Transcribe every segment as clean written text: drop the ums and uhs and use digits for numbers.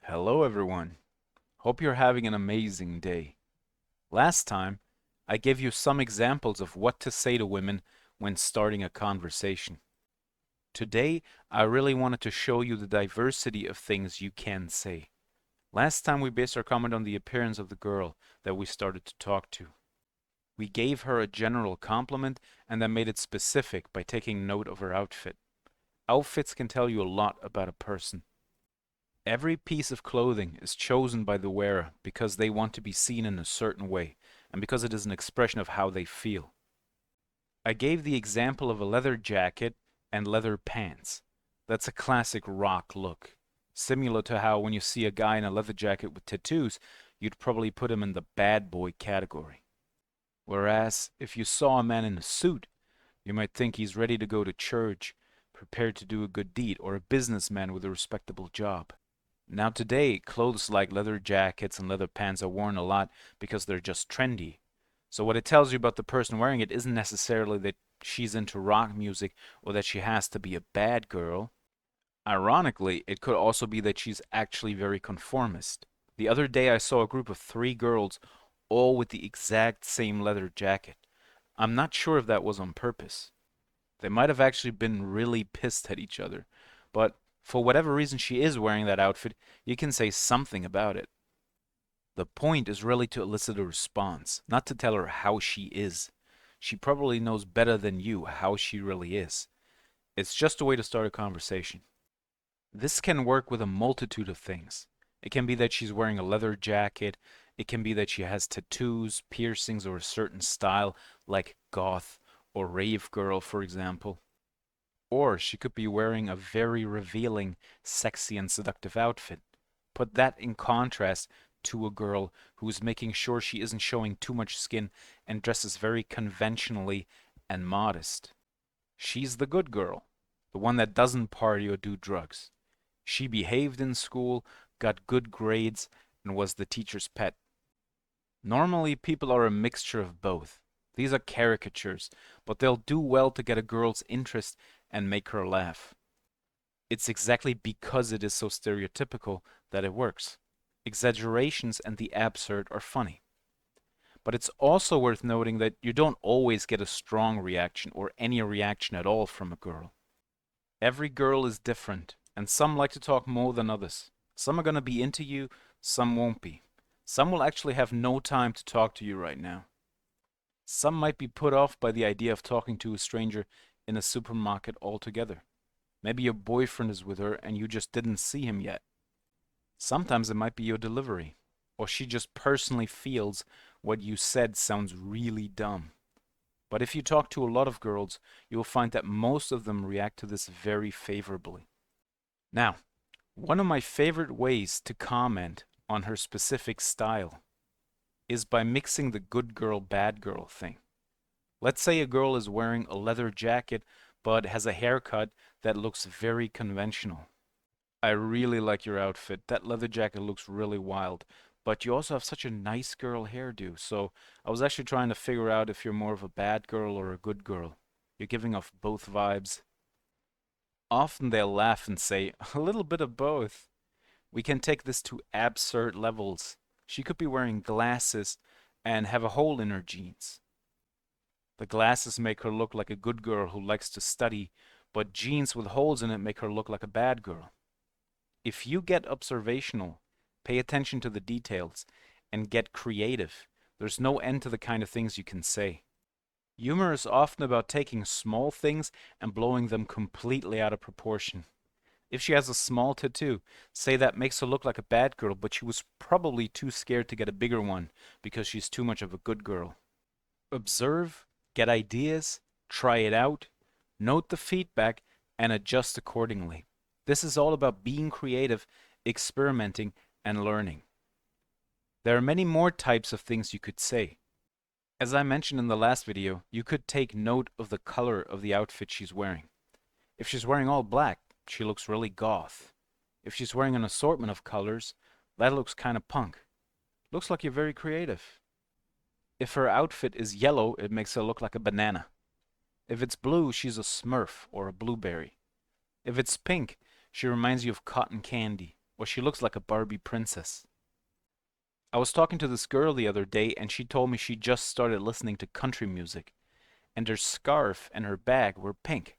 Hello, everyone. Hope you're having an amazing day. Last time, I gave you some examples of what to say to women when starting a conversation. Today, I really wanted to show you the diversity of things you can say. Last time, we based our comment on the appearance of the girl that we started to talk to. We gave her a general compliment and then made it specific by taking note of her outfit. Outfits can tell you a lot about a person. Every piece of clothing is chosen by the wearer because they want to be seen in a certain way and because it is an expression of how they feel. I gave the example of a leather jacket and leather pants. That's a classic rock look, similar to how when you see a guy in a leather jacket with tattoos, you'd probably put him in the bad boy category. Whereas if you saw a man in a suit, you might think he's ready to go to church, prepared to do a good deed, or a businessman with a respectable job. Now today, clothes like leather jackets and leather pants are worn a lot because they're just trendy. So what it tells you about the person wearing it isn't necessarily that she's into rock music or that she has to be a bad girl. Ironically, it could also be that she's actually very conformist. The other day I saw a group of three girls all with the exact same leather jacket. I'm not sure if that was on purpose. They might have actually been really pissed at each other, but for whatever reason she is wearing that outfit, you can say something about it. The point is really to elicit a response, not to tell her how she is. She probably knows better than you how she really is. It's just a way to start a conversation. This can work with a multitude of things. It can be that she's wearing a leather jacket. It can be that she has tattoos, piercings, or a certain style, like goth or rave girl, for example. Or she could be wearing a very revealing, sexy, and seductive outfit. Put that in contrast to a girl who's making sure she isn't showing too much skin and dresses very conventionally and modest. She's the good girl, the one that doesn't party or do drugs. She behaved in school, got good grades, and was the teacher's pet. Normally, people are a mixture of both. These are caricatures, but they'll do well to get a girl's interest and make her laugh. It's exactly because it is so stereotypical that it works. Exaggerations and the absurd are funny. But it's also worth noting that you don't always get a strong reaction or any reaction at all from a girl. Every girl is different, and some like to talk more than others. Some are going to be into you, some won't be. Some will actually have no time to talk to you right now. Some might be put off by the idea of talking to a stranger in a supermarket altogether. Maybe your boyfriend is with her and you just didn't see him yet. Sometimes it might be your delivery, or she just personally feels what you said sounds really dumb. But if you talk to a lot of girls, you'll find that most of them react to this very favorably. Now, one of my favorite ways to comment on her specific style is by mixing the good girl, bad girl thing. Let's say a girl is wearing a leather jacket but has a haircut that looks very conventional. I really like your outfit. That leather jacket looks really wild. But you also have such a nice girl hairdo. So I was actually trying to figure out if you're more of a bad girl or a good girl. You're giving off both vibes. Often they'll laugh and say, a little bit of both. We can take this to absurd levels. She could be wearing glasses and have a hole in her jeans. The glasses make her look like a good girl who likes to study, but jeans with holes in it make her look like a bad girl. If you get observational, pay attention to the details, and get creative, there's no end to the kind of things you can say. Humor is often about taking small things and blowing them completely out of proportion. If she has a small tattoo, say that makes her look like a bad girl, but she was probably too scared to get a bigger one because she's too much of a good girl. Observe, get ideas, try it out, note the feedback, and adjust accordingly. This is all about being creative, experimenting, and learning. There are many more types of things you could say. As I mentioned in the last video, you could take note of the color of the outfit she's wearing. If she's wearing all black, she looks really goth. If she's wearing an assortment of colors, that looks kind of punk. Looks like you're very creative. If her outfit is yellow, it makes her look like a banana. If it's blue, she's a smurf or a blueberry. If it's pink, she reminds you of cotton candy or she looks like a Barbie princess. I was talking to this girl the other day and she told me she just started listening to country music and her scarf and her bag were pink.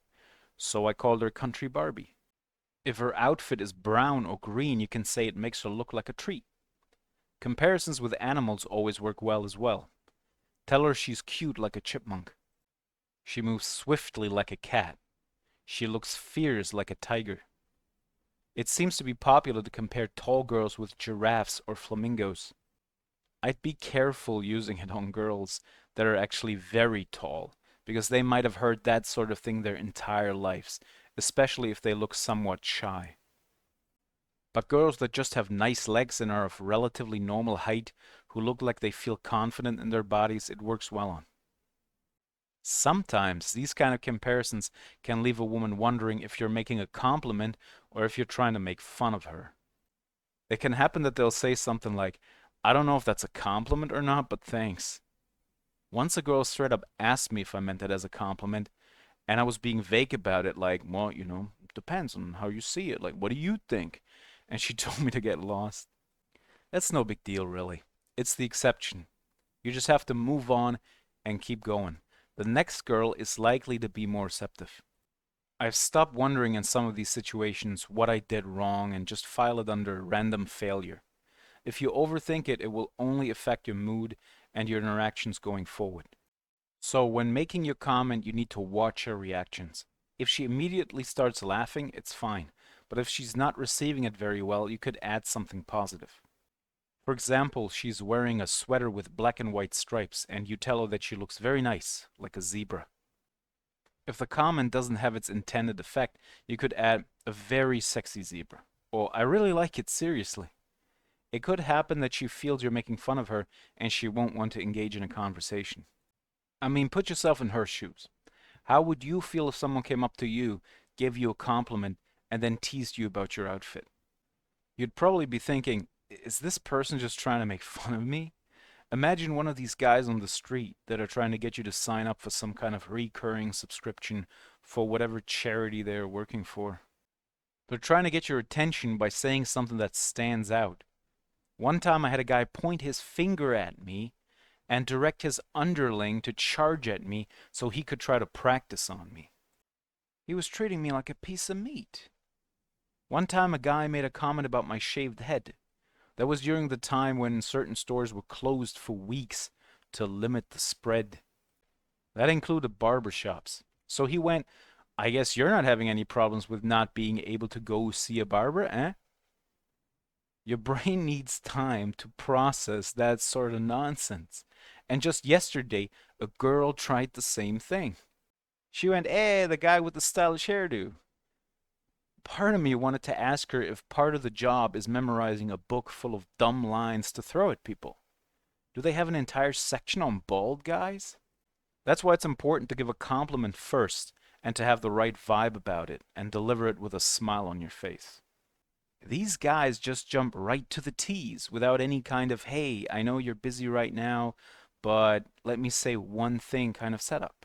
So I called her Country Barbie. If her outfit is brown or green, you can say it makes her look like a tree. Comparisons with animals always work well as well. Tell her she's cute like a chipmunk. She moves swiftly like a cat. She looks fierce like a tiger. It seems to be popular to compare tall girls with giraffes or flamingos. I'd be careful using it on girls that are actually very tall, because they might have heard that sort of thing their entire lives, especially if they look somewhat shy. But girls that just have nice legs and are of relatively normal height, who look like they feel confident in their bodies, it works well on. Sometimes these kind of comparisons can leave a woman wondering if you're making a compliment or if you're trying to make fun of her. It can happen that they'll say something like, I don't know if that's a compliment or not, but thanks. Once a girl straight up asked me if I meant it as a compliment, and I was being vague about it, like, well, it depends on how you see it. Like, what do you think? And she told me to get lost. That's no big deal, really. It's the exception. You just have to move on and keep going. The next girl is likely to be more receptive. I've stopped wondering in some of these situations what I did wrong and just file it under random failure. If you overthink it, it will only affect your mood and your interactions going forward. So when making your comment, you need to watch her reactions. If she immediately starts laughing, it's fine. But if she's not receiving it very well, you could add something positive. For example, she's wearing a sweater with black and white stripes, and you tell her that she looks very nice, like a zebra. If the comment doesn't have its intended effect, you could add a very sexy zebra, or I really like it, seriously. It could happen that she feels you're making fun of her and she won't want to engage in a conversation. I mean, put yourself in her shoes. How would you feel if someone came up to you, gave you a compliment, and then teased you about your outfit? You'd probably be thinking, is this person just trying to make fun of me? Imagine one of these guys on the street that are trying to get you to sign up for some kind of recurring subscription for whatever charity they're working for. They're trying to get your attention by saying something that stands out. One time I had a guy point his finger at me and direct his underling to charge at me so he could try to practice on me. He was treating me like a piece of meat. One time a guy made a comment about my shaved head. That was during the time when certain stores were closed for weeks to limit the spread. That included barbershops. So he went, I guess you're not having any problems with not being able to go see a barber, eh? Your brain needs time to process that sort of nonsense. And just yesterday, a girl tried the same thing. She went, hey, the guy with the stylish hairdo. Part of me wanted to ask her if part of the job is memorizing a book full of dumb lines to throw at people. Do they have an entire section on bald guys? That's why it's important to give a compliment first and to have the right vibe about it and deliver it with a smile on your face. These guys just jump right to the tease without any kind of, hey, I know you're busy right now, but let me say one thing kind of setup.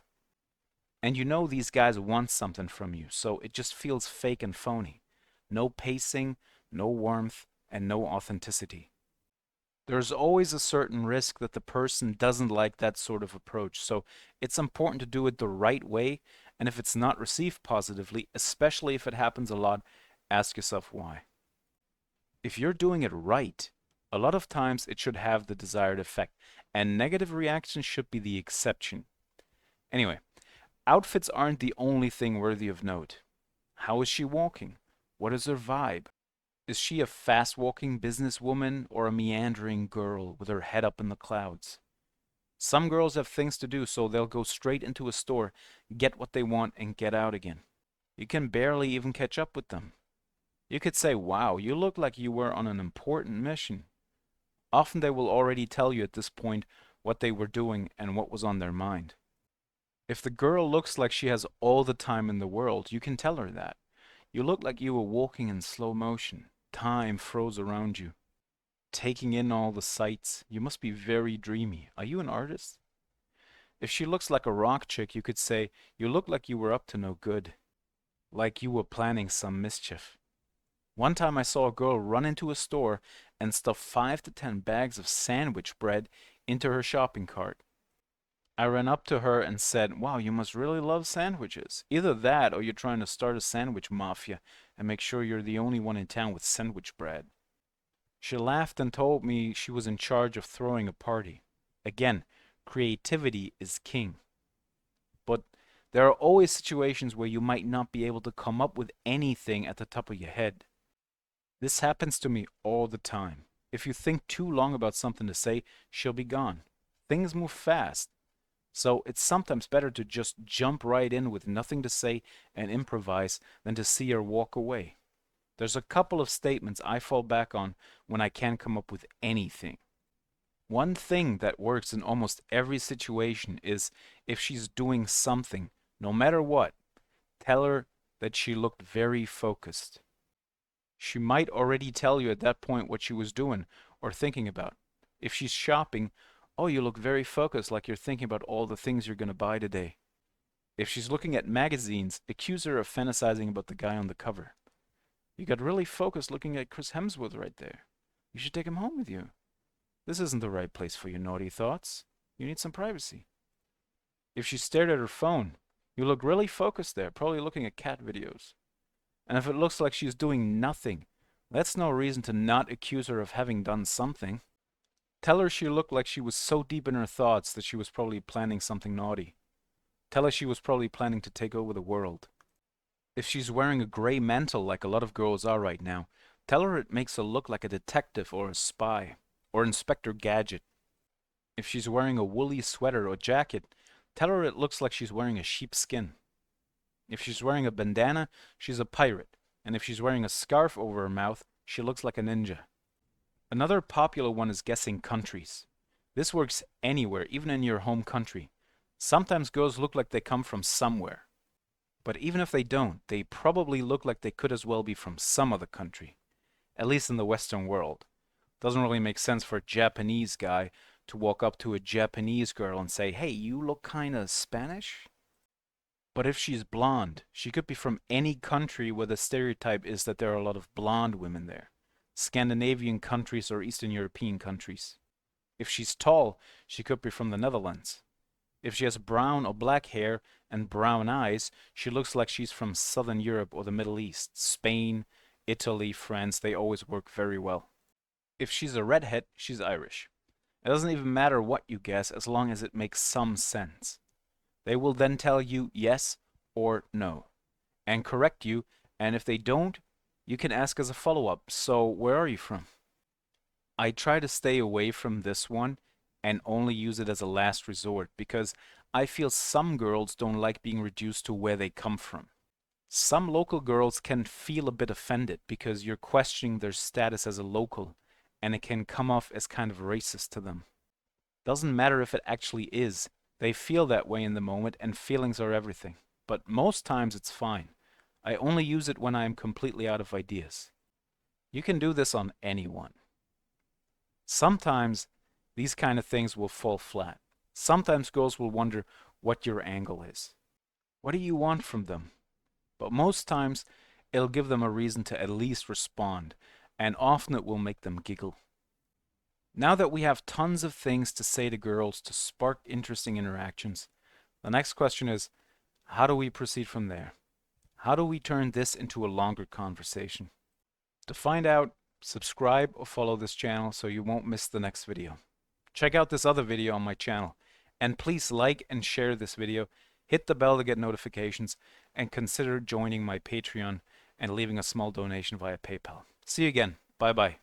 And you know these guys want something from you, so it just feels fake and phony. No pacing, no warmth, and no authenticity. There's always a certain risk that the person doesn't like that sort of approach, so it's important to do it the right way, and if it's not received positively, especially if it happens a lot, ask yourself why. If you're doing it right, a lot of times it should have the desired effect, and negative reactions should be the exception. Anyway, outfits aren't the only thing worthy of note. How is she walking? What is her vibe? Is she a fast-walking businesswoman or a meandering girl with her head up in the clouds? Some girls have things to do, so they'll go straight into a store, get what they want, and get out again. You can barely even catch up with them. You could say, wow, you look like you were on an important mission. Often they will already tell you at this point what they were doing and what was on their mind. If the girl looks like she has all the time in the world, you can tell her that. You look like you were walking in slow motion. Time froze around you. Taking in all the sights. You must be very dreamy. Are you an artist? If she looks like a rock chick, you could say, you look like you were up to no good. Like you were planning some mischief. One time I saw a girl run into a store and stuff 5 to 10 bags of sandwich bread into her shopping cart. I ran up to her and said, "Wow, you must really love sandwiches. Either that or you're trying to start a sandwich mafia and make sure you're the only one in town with sandwich bread." She laughed and told me she was in charge of throwing a party. Again, creativity is king. But there are always situations where you might not be able to come up with anything at the top of your head. This happens to me all the time. If you think too long about something to say, she'll be gone. Things move fast. So it's sometimes better to just jump right in with nothing to say and improvise than to see her walk away. There's a couple of statements I fall back on when I can't come up with anything. One thing that works in almost every situation is if she's doing something, no matter what, tell her that she looked very focused. She might already tell you at that point what she was doing or thinking about. If she's shopping, "Oh, you look very focused, like you're thinking about all the things you're going to buy today." If she's looking at magazines, accuse her of fantasizing about the guy on the cover. "You got really focused looking at Chris Hemsworth right there. You should take him home with you. This isn't the right place for your naughty thoughts. You need some privacy." If she stared at her phone, "You look really focused there, probably looking at cat videos." And if it looks like she's doing nothing, that's no reason to not accuse her of having done something. Tell her she looked like she was so deep in her thoughts that she was probably planning something naughty. Tell her she was probably planning to take over the world. If she's wearing a gray mantle like a lot of girls are right now, tell her it makes her look like a detective or a spy, or Inspector Gadget. If she's wearing a woolly sweater or jacket, tell her it looks like she's wearing a sheepskin. If she's wearing a bandana, she's a pirate. And if she's wearing a scarf over her mouth, she looks like a ninja. Another popular one is guessing countries. This works anywhere, even in your home country. Sometimes girls look like they come from somewhere. But even if they don't, they probably look like they could as well be from some other country. At least in the Western world. Doesn't really make sense for a Japanese guy to walk up to a Japanese girl and say, "Hey, you look kinda Spanish?" But if she's blonde, she could be from any country where the stereotype is that there are a lot of blonde women there. Scandinavian countries or Eastern European countries. If she's tall, she could be from the Netherlands. If she has brown or black hair and brown eyes, she looks like she's from Southern Europe or the Middle East. Spain, Italy, France, they always work very well. If she's a redhead, she's Irish. It doesn't even matter what you guess as long as it makes some sense. They will then tell you yes or no and correct you, and if they don't, you can ask as a follow-up, "So where are you from?" I try to stay away from this one and only use it as a last resort because I feel some girls don't like being reduced to where they come from. Some local girls can feel a bit offended because you're questioning their status as a local, and it can come off as kind of racist to them. Doesn't matter if it actually is. They feel that way in the moment, and feelings are everything. But most times it's fine. I only use it when I am completely out of ideas. You can do this on anyone. Sometimes these kind of things will fall flat. Sometimes girls will wonder what your angle is. What do you want from them? But most times it'll give them a reason to at least respond, and often it will make them giggle. Now that we have tons of things to say to girls to spark interesting interactions, the next question is, how do we proceed from there? How do we turn this into a longer conversation? To find out, subscribe or follow this channel so you won't miss the next video. Check out this other video on my channel, and please like and share this video, hit the bell to get notifications, and consider joining my Patreon and leaving a small donation via PayPal. See you again. Bye bye.